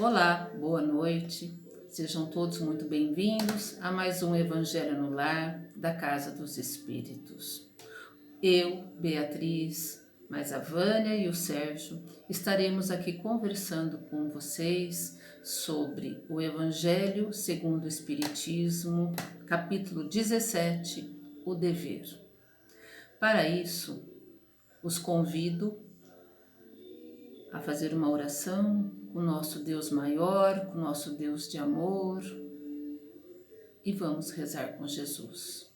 Olá, boa noite. Sejam todos muito bem-vindos a mais um Evangelho no Lar da Casa dos Espíritos. Eu, Beatriz, mais a Vânia e o Sérgio estaremos aqui conversando com vocês sobre o Evangelho segundo o Espiritismo, capítulo 17, o dever. Para isso, os convido a fazer uma oração com o nosso Deus maior, com o nosso Deus de amor, e vamos rezar com Jesus.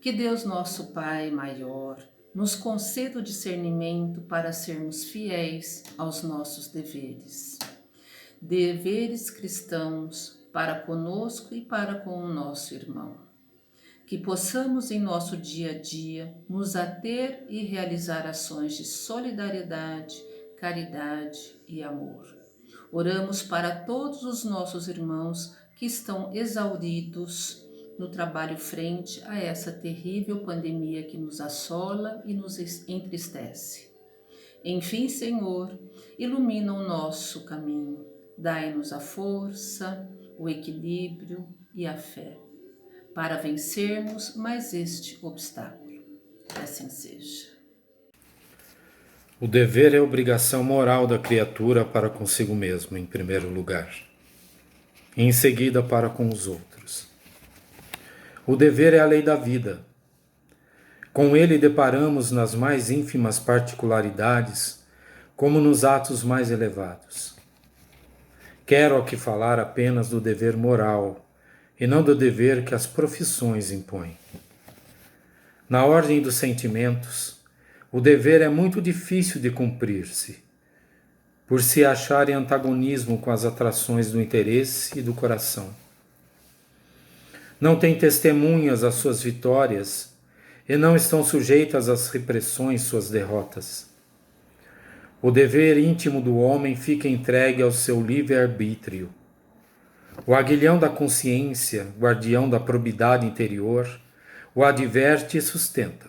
Que Deus, nosso Pai maior, nos conceda o discernimento para sermos fiéis aos nossos deveres. Deveres cristãos para conosco e para com o nosso irmão. Que possamos em nosso dia a dia nos ater e realizar ações de solidariedade, caridade e amor. Oramos para todos os nossos irmãos que estão exauridos no trabalho frente a essa terrível pandemia que nos assola e nos entristece. Enfim, Senhor, ilumina o nosso caminho, dai-nos a força, o equilíbrio e a fé, para vencermos mais este obstáculo. Que assim seja. O dever é a obrigação moral da criatura para consigo mesmo, em primeiro lugar, e em seguida para com os outros. O dever é a lei da vida. Com ele deparamos nas mais ínfimas particularidades, como nos atos mais elevados. Quero aqui falar apenas do dever moral, e não do dever que as profissões impõem. Na ordem dos sentimentos, o dever é muito difícil de cumprir-se, por se achar em antagonismo com as atrações do interesse e do coração. Não tem testemunhas às suas vitórias e não estão sujeitas às repressões suas derrotas. O dever íntimo do homem fica entregue ao seu livre-arbítrio. O aguilhão da consciência, guardião da probidade interior, o adverte e sustenta,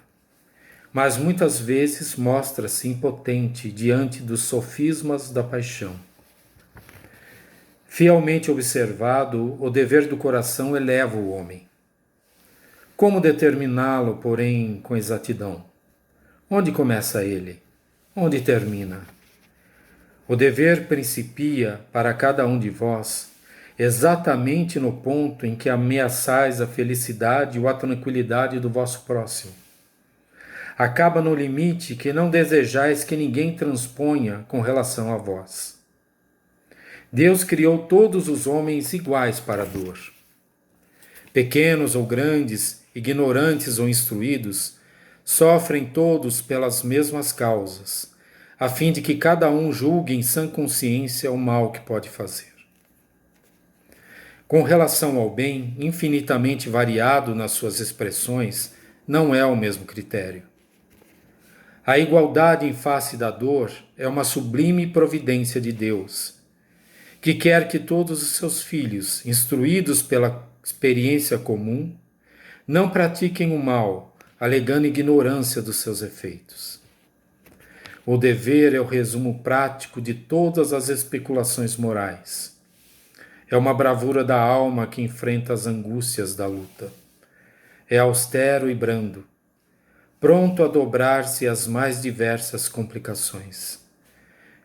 mas muitas vezes mostra-se impotente diante dos sofismas da paixão. Fielmente observado, o dever do coração eleva o homem. Como determiná-lo, porém, com exatidão? Onde começa ele? Onde termina? O dever principia, para cada um de vós, exatamente no ponto em que ameaçais a felicidade ou a tranquilidade do vosso próximo. Acaba no limite que não desejais que ninguém transponha com relação a vós. Deus criou todos os homens iguais para a dor. Pequenos ou grandes, ignorantes ou instruídos, sofrem todos pelas mesmas causas, a fim de que cada um julgue em sã consciência o mal que pode fazer. Com relação ao bem, infinitamente variado nas suas expressões, não é o mesmo critério. A igualdade em face da dor é uma sublime providência de Deus, que quer que todos os seus filhos, instruídos pela experiência comum, não pratiquem o mal, alegando ignorância dos seus efeitos. O dever é o resumo prático de todas as especulações morais. É uma bravura da alma que enfrenta as angústias da luta. É austero e brando, pronto a dobrar-se às mais diversas complicações.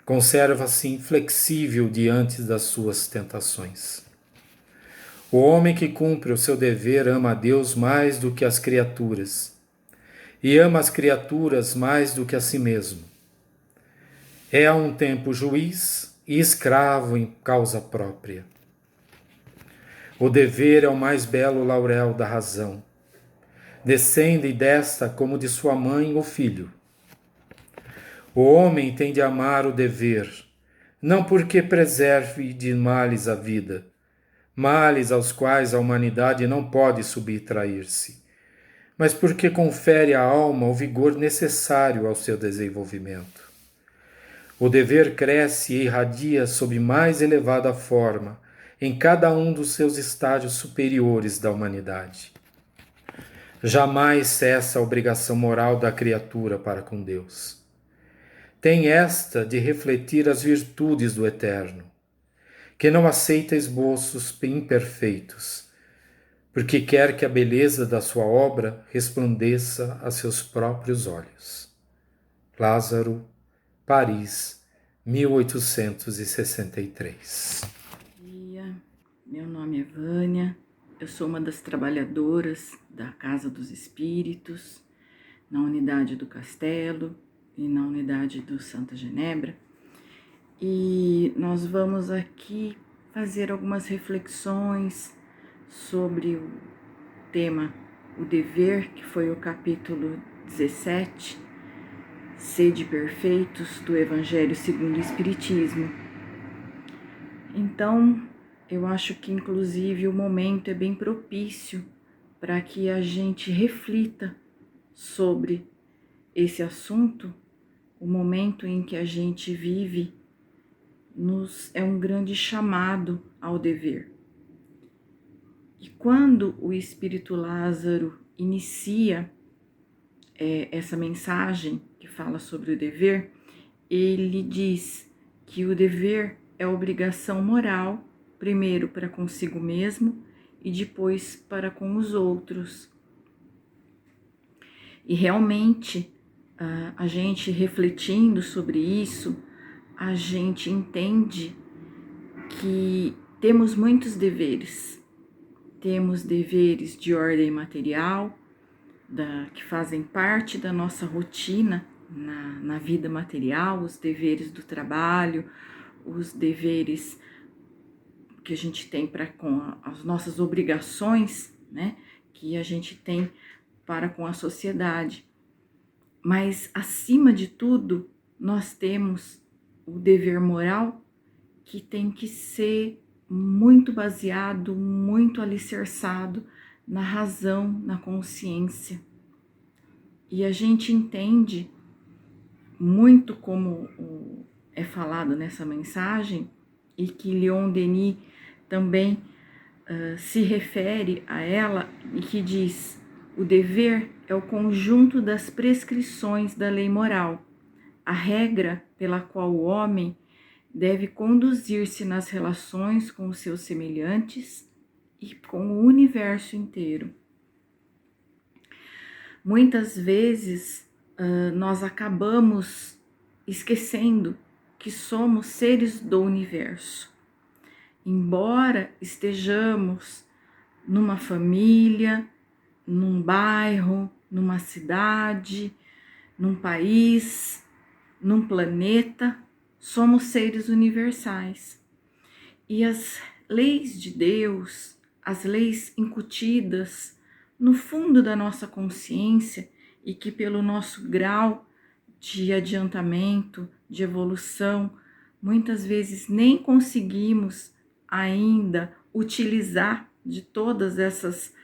Conserva-se inflexível diante das suas tentações. O homem que cumpre o seu dever ama a Deus mais do que as criaturas, e ama as criaturas mais do que a si mesmo. É a um tempo juiz e escravo em causa própria. O dever é o mais belo laurel da razão. Descende desta como de sua mãe o filho. O homem tem de amar o dever, não porque preserve de males a vida, males aos quais a humanidade não pode subtrair-se, mas porque confere à alma o vigor necessário ao seu desenvolvimento. O dever cresce e irradia sob mais elevada forma em cada um dos seus estágios superiores da humanidade. Jamais cessa a obrigação moral da criatura para com Deus. Tem esta de refletir as virtudes do Eterno. que não aceita esboços imperfeitos, porque quer que a beleza da sua obra resplandeça a seus próprios olhos. Lázaro, Paris, 1863. Meu nome é Vânia, eu sou uma das trabalhadoras da Casa dos Espíritos, na unidade do Castelo e na unidade do Santa Genebra. E nós vamos aqui fazer algumas reflexões sobre o tema O Dever, que foi o capítulo 17, Sede Perfeitos, do Evangelho segundo o Espiritismo. Então, eu acho que inclusive o momento é bem propício para que a gente reflita sobre esse assunto. O momento em que a gente vive é um grande chamado ao dever. E quando o Espírito Lázaro inicia essa mensagem que fala sobre o dever, ele diz que o dever é a obrigação moral, primeiro para consigo mesmo e depois para com os outros. E realmente, a gente refletindo sobre isso, a gente entende que temos muitos deveres. Temos deveres de ordem material, que fazem parte da nossa rotina na vida material, os deveres do trabalho, os deveres que a gente tem com as nossas obrigações, né, que a gente tem para com a sociedade. Mas, acima de tudo, nós temos o dever moral, que tem que ser muito baseado, muito alicerçado na razão, na consciência. E a gente entende muito como é falado nessa mensagem, e que Leon Denis também se refere a ela, e que diz: o dever é o conjunto das prescrições da lei moral, a regra pela qual o homem deve conduzir-se nas relações com os seus semelhantes e com o universo inteiro. Muitas vezes nós acabamos esquecendo que somos seres do universo. Embora estejamos numa família, num bairro, numa cidade, num país, num planeta, somos seres universais. E as leis de Deus, as leis incutidas no fundo da nossa consciência, e que pelo nosso grau de adiantamento, de evolução, muitas vezes nem conseguimos ainda utilizar de todas essas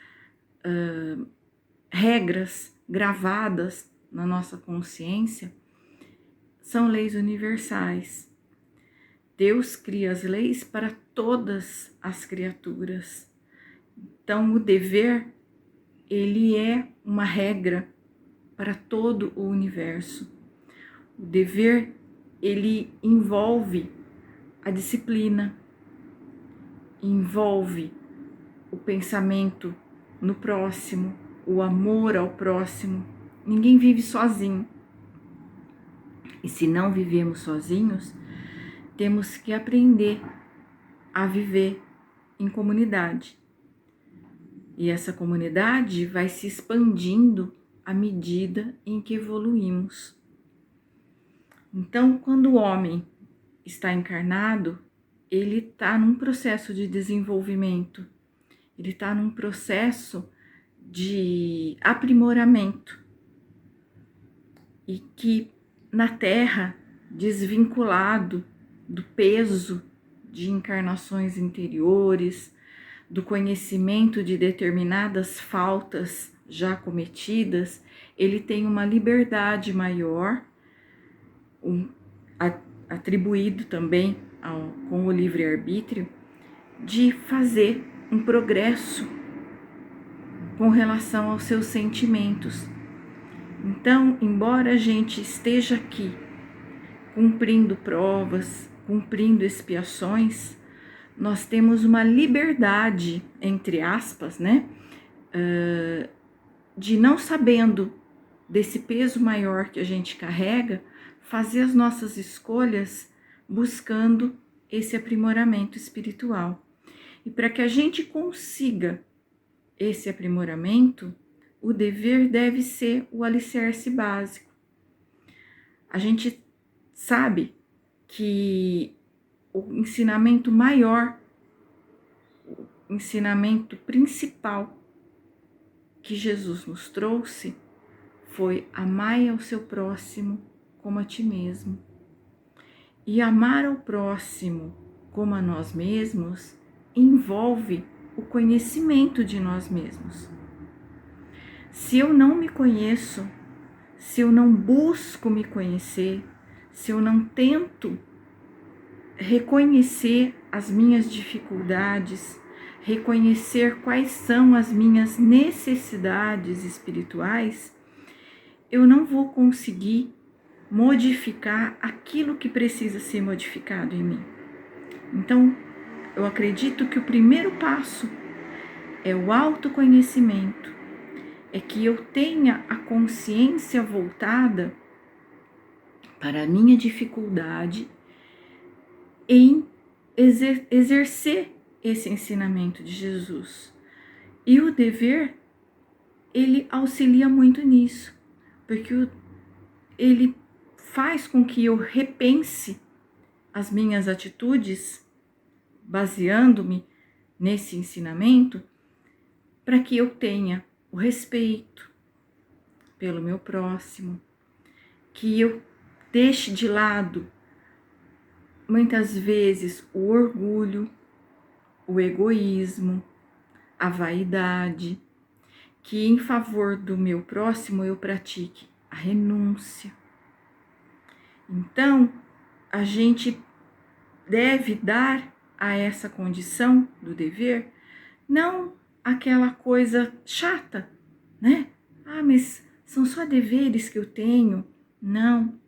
regras gravadas na nossa consciência, são leis universais. Deus cria as leis para todas as criaturas. Então, o dever, ele é uma regra para todo o universo. O dever, ele envolve a disciplina, envolve o pensamento no próximo, o amor ao próximo. Ninguém vive sozinho. E se não vivemos sozinhos, temos que aprender a viver em comunidade. E essa comunidade vai se expandindo à medida em que evoluímos. Então, quando o homem está encarnado, ele está num processo de desenvolvimento, ele está num processo de aprimoramento, e que na Terra, desvinculado do peso de encarnações anteriores, do conhecimento de determinadas faltas já cometidas, ele tem uma liberdade maior, atribuído também com o livre-arbítrio, de fazer um progresso com relação aos seus sentimentos. Então, embora a gente esteja aqui cumprindo provas, cumprindo expiações, nós temos uma liberdade, entre aspas, né? De não sabendo desse peso maior que a gente carrega, fazer as nossas escolhas buscando esse aprimoramento espiritual. E para que a gente consiga esse aprimoramento, o dever deve ser o alicerce básico. A gente sabe que o ensinamento maior, o ensinamento principal que Jesus nos trouxe foi: amai ao seu próximo como a ti mesmo. E amar ao próximo como a nós mesmos envolve o conhecimento de nós mesmos. Se eu não me conheço, se eu não busco me conhecer, se eu não tento reconhecer as minhas dificuldades, reconhecer quais são as minhas necessidades espirituais, eu não vou conseguir modificar aquilo que precisa ser modificado em mim. Então, eu acredito que o primeiro passo é o autoconhecimento, é que eu tenha a consciência voltada para a minha dificuldade em exercer esse ensinamento de Jesus. E o dever, ele auxilia muito nisso, porque ele faz com que eu repense as minhas atitudes, baseando-me nesse ensinamento, para que eu tenha o respeito pelo meu próximo, que eu deixe de lado, muitas vezes, o orgulho, o egoísmo, a vaidade, que em favor do meu próximo eu pratique a renúncia. Então, a gente deve dar a essa condição do dever, não aquela coisa chata, né? Ah, mas são só deveres que eu tenho. Não.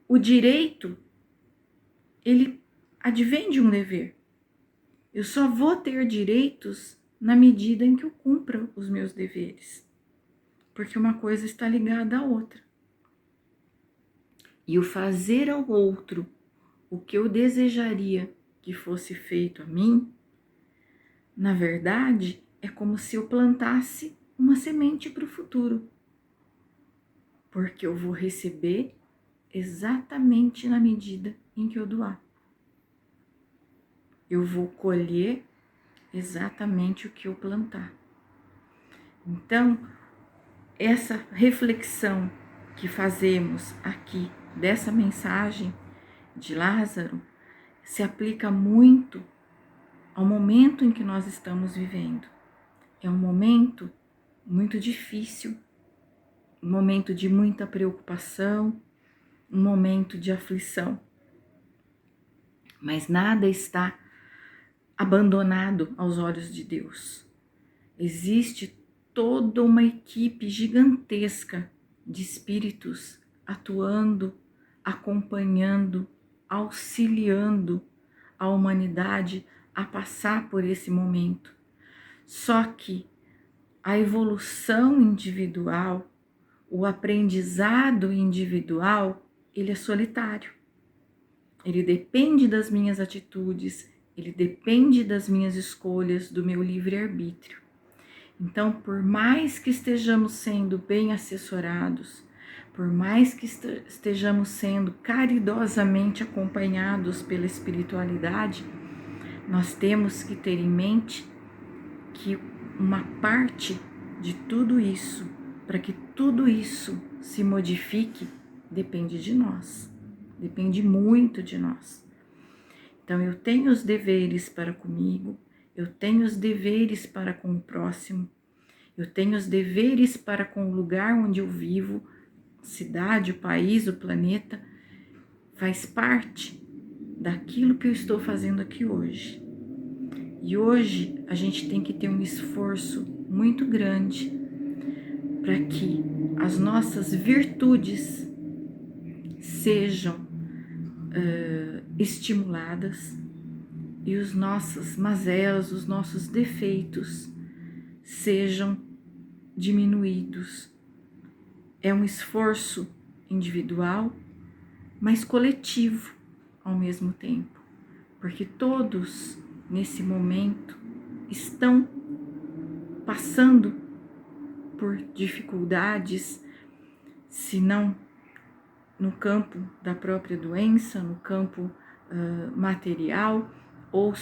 O direito, ele advém de um dever. Eu só vou ter direitos na medida em que eu cumpra os meus deveres, porque uma coisa está ligada à outra. E o fazer ao outro o que eu desejaria que fosse feito a mim, na verdade, é como se eu plantasse uma semente para o futuro, porque eu vou receber exatamente na medida em que eu doar. Eu vou colher exatamente o que eu plantar. Então, essa reflexão que fazemos aqui dessa mensagem de Lázaro se aplica muito ao momento em que nós estamos vivendo. É um momento muito difícil, um momento de muita preocupação, um momento de aflição. Mas nada está abandonado aos olhos de Deus. Existe toda uma equipe gigantesca de espíritos atuando, acompanhando, auxiliando a humanidade a passar por esse momento. Só que a evolução individual, o aprendizado individual, ele é solitário. Ele depende das minhas atitudes, ele depende das minhas escolhas, do meu livre-arbítrio. Então, por mais que estejamos sendo bem assessorados, por mais que estejamos sendo caridosamente acompanhados pela espiritualidade, nós temos que ter em mente que uma parte de tudo isso, para que tudo isso se modifique, depende de nós, depende muito de nós. Então, eu tenho os deveres para comigo, eu tenho os deveres para com o próximo, eu tenho os deveres para com o lugar onde eu vivo, a cidade, o país, o planeta, faz parte daquilo que eu estou fazendo aqui hoje. E hoje a gente tem que ter um esforço muito grande para que as nossas virtudes sejam estimuladas, e as nossas mazelas, os nossos defeitos sejam diminuídos. É um esforço individual, mas coletivo ao mesmo tempo, porque todos nesse momento estão passando por dificuldades, se não no campo da própria doença, no campo material, ou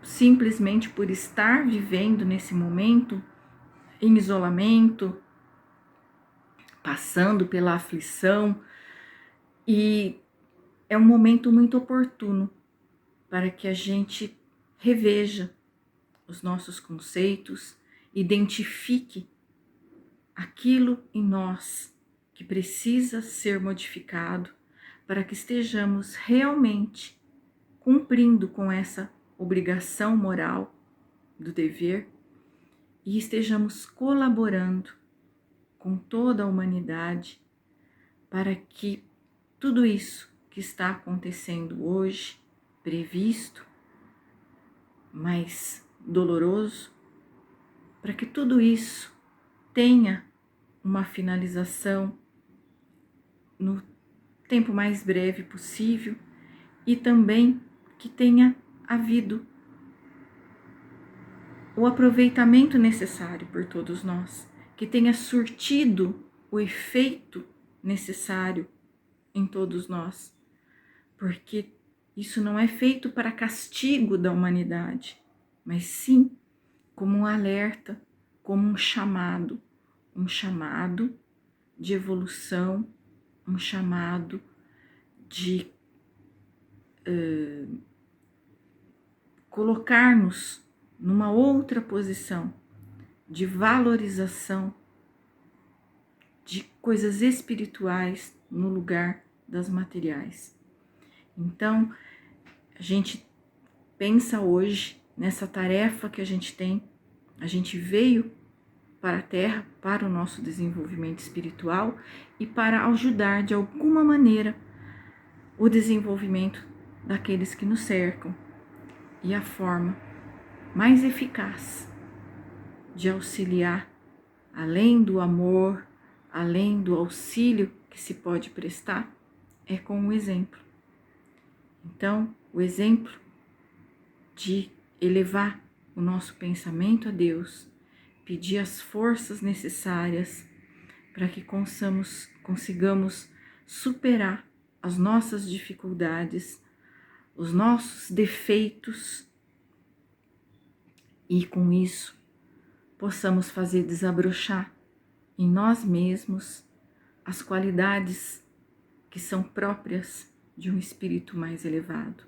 simplesmente por estar vivendo nesse momento em isolamento, passando pela aflição, e é um momento muito oportuno para que a gente reveja os nossos conceitos, identifique aquilo em nós que precisa ser modificado para que estejamos realmente cumprindo com essa obrigação moral do dever e estejamos colaborando com toda a humanidade para que tudo isso que está acontecendo hoje, previsto, mas doloroso, para que tudo isso tenha uma finalização no tempo mais breve possível e também que tenha havido o aproveitamento necessário por todos nós, que tenha surtido o efeito necessário em todos nós, porque isso não é feito para castigo da humanidade, mas sim como um alerta, como um chamado de evolução, um chamado de colocar-nos numa outra posição de valorização de coisas espirituais no lugar das materiais. Então, a gente pensa hoje nessa tarefa que a gente tem. A gente veio para a Terra, para o nosso desenvolvimento espiritual e para ajudar de alguma maneira o desenvolvimento daqueles que nos cercam. E a forma mais eficaz de auxiliar, além do amor, além do auxílio que se pode prestar, é com o exemplo. Então, o exemplo de elevar o nosso pensamento a Deus, pedir as forças necessárias para que consigamos superar as nossas dificuldades, os nossos defeitos, e com isso possamos fazer desabrochar em nós mesmos as qualidades que são próprias de um espírito mais elevado.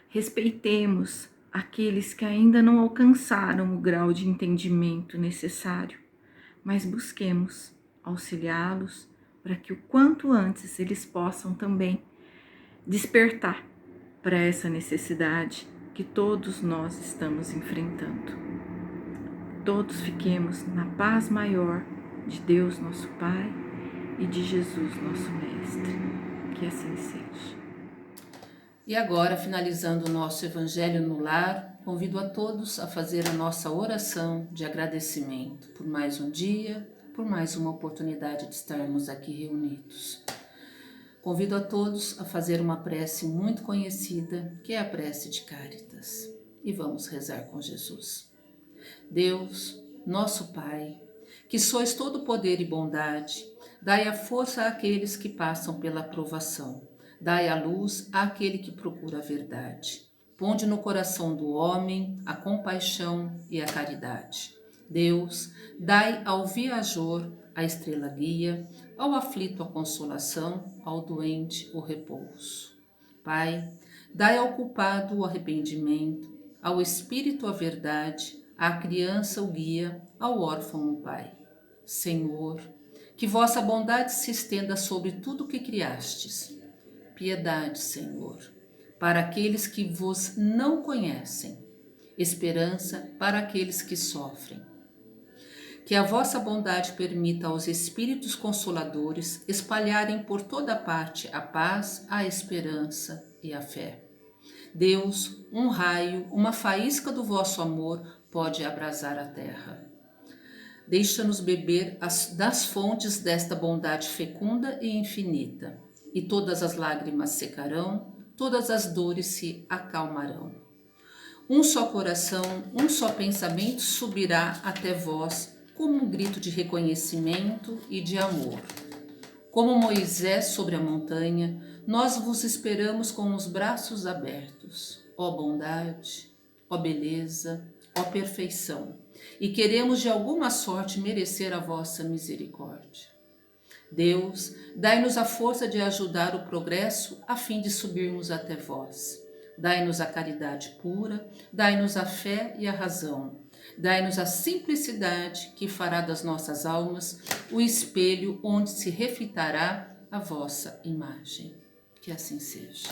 Respeitemos aqueles que ainda não alcançaram o grau de entendimento necessário, mas busquemos auxiliá-los para que o quanto antes eles possam também despertar para essa necessidade que todos nós estamos enfrentando. Todos fiquemos na paz maior de Deus, nosso Pai, e de Jesus, nosso Mestre. Que assim seja. E agora, finalizando o nosso Evangelho no Lar, convido a todos a fazer a nossa oração de agradecimento por mais um dia, por mais uma oportunidade de estarmos aqui reunidos. Convido a todos a fazer uma prece muito conhecida, que é a prece de Cáritas. E vamos rezar com Jesus. Deus, nosso Pai, que sois todo poder e bondade, dai a força àqueles que passam pela provação. Dai a luz àquele que procura a verdade. Ponde no coração do homem a compaixão e a caridade. Deus, dai ao viajor a estrela guia, ao aflito a consolação, ao doente o repouso. Pai, dai ao culpado o arrependimento, ao espírito a verdade, à criança o guia, ao órfão o pai. Senhor, que vossa bondade se estenda sobre tudo o que criastes. Piedade, Senhor, para aqueles que vos não conhecem, esperança para aqueles que sofrem. Que a vossa bondade permita aos Espíritos Consoladores espalharem por toda parte a paz, a esperança e a fé. Deus, um raio, uma faísca do vosso amor pode abrasar a terra. Deixa-nos beber das fontes desta bondade fecunda e infinita, e todas as lágrimas secarão, todas as dores se acalmarão. Um só coração, um só pensamento subirá até vós como um grito de reconhecimento e de amor. Como Moisés sobre a montanha, nós vos esperamos com os braços abertos, ó bondade, ó beleza, ó perfeição, e queremos de alguma sorte merecer a vossa misericórdia. Deus, dai-nos a força de ajudar o progresso a fim de subirmos até vós. Dai-nos a caridade pura, dai-nos a fé e a razão. Dai-nos a simplicidade que fará das nossas almas o espelho onde se refletirá a vossa imagem. Que assim seja.